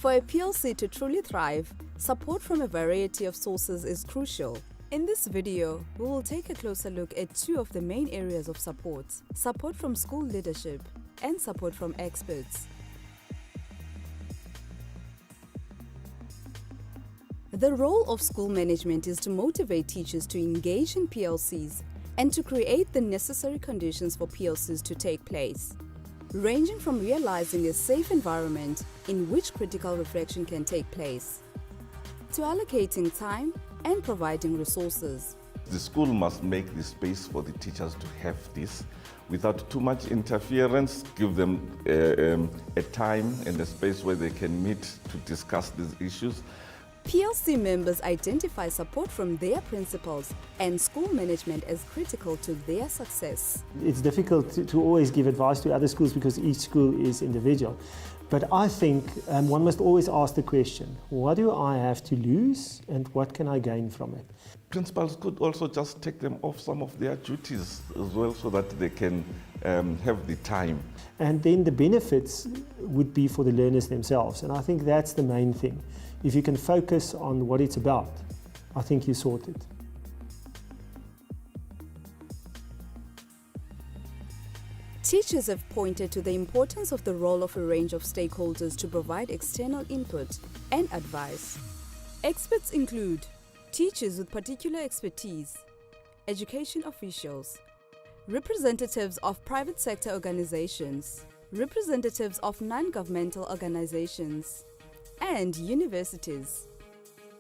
For a PLC to truly thrive, support from a variety of sources is crucial. In this video, we will take a closer look at two of the main areas of support: support from school leadership and support from experts. The role of school management is to motivate teachers to engage in PLCs and to create the necessary conditions for PLCs to take place, ranging from realizing a safe environment in which critical reflection can take place, to allocating time and providing resources. The school must make the space for the teachers to have this without too much interference, give them a time and a space where they can meet to discuss these issues. PLC members identify support from their principals and school management as critical to their success. It's difficult to always give advice to other schools because each school is individual. But I think one must always ask the question, what do I have to lose and what can I gain from it? Principals could also just take them off some of their duties as well so that they can have the time. And then the benefits would be for the learners themselves. And I think that's the main thing. If you can focus on what it's about, I think you're sorted. Teachers have pointed to the importance of the role of a range of stakeholders to provide external input and advice. Experts include teachers with particular expertise, education officials, representatives of private sector organizations, representatives of non-governmental organizations, and universities.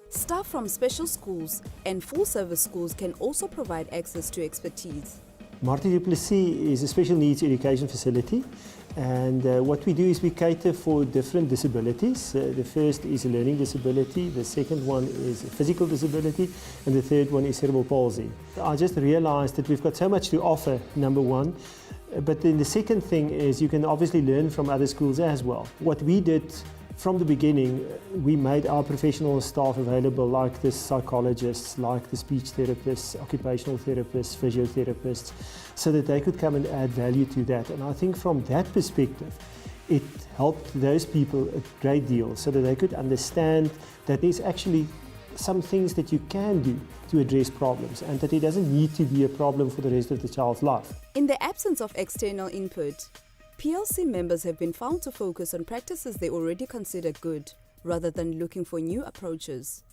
Staff from special schools and full-service schools can also provide access to expertise. Marty du Plessis is a special needs education facility, and what we do is we cater for different disabilities. The first is a learning disability, the second one is a physical disability, and the third one is cerebral palsy. I just realized that we've got so much to offer, number one, but then the second thing is you can obviously learn from other schools as well. What we did from the beginning, we made our professional staff available, like the psychologists, like the speech therapists, occupational therapists, physiotherapists, so that they could come and add value to that. And I think from that perspective, it helped those people a great deal so that they could understand that there's actually some things that you can do to address problems and that it doesn't need to be a problem for the rest of the child's life. In the absence of external input, PLC members have been found to focus on practices they already consider good, rather than looking for new approaches.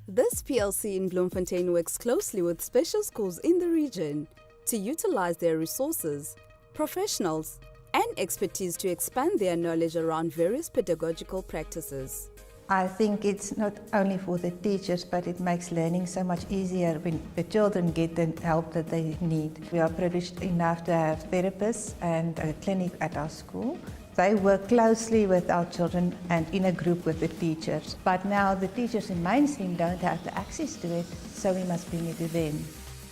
This PLC in Bloemfontein works closely with special schools in the region to utilize their resources, professionals, and expertise to expand their knowledge around various pedagogical practices. I think it's not only for the teachers, but it makes learning so much easier when the children get the help that they need. We are privileged enough to have therapists and a clinic at our school. They work closely with our children and in a group with the teachers. But now the teachers in mainstream don't have the access to it, so we must bring it to them.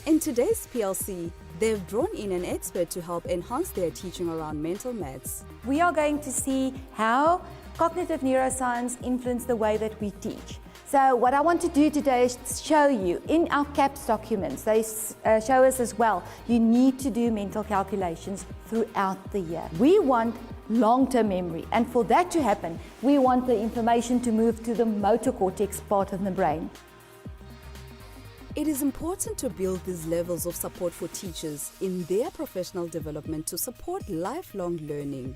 In today's PLC, they've drawn in an expert to help enhance their teaching around mental maths. We are going to see how cognitive neuroscience influences the way that we teach. So what I want to do today is show you in our CAPS documents, they show us as well, you need to do mental calculations throughout the year. We want long-term memory, and for that to happen, we want the information to move to the motor cortex part of the brain. It is important to build these levels of support for teachers in their professional development to support lifelong learning.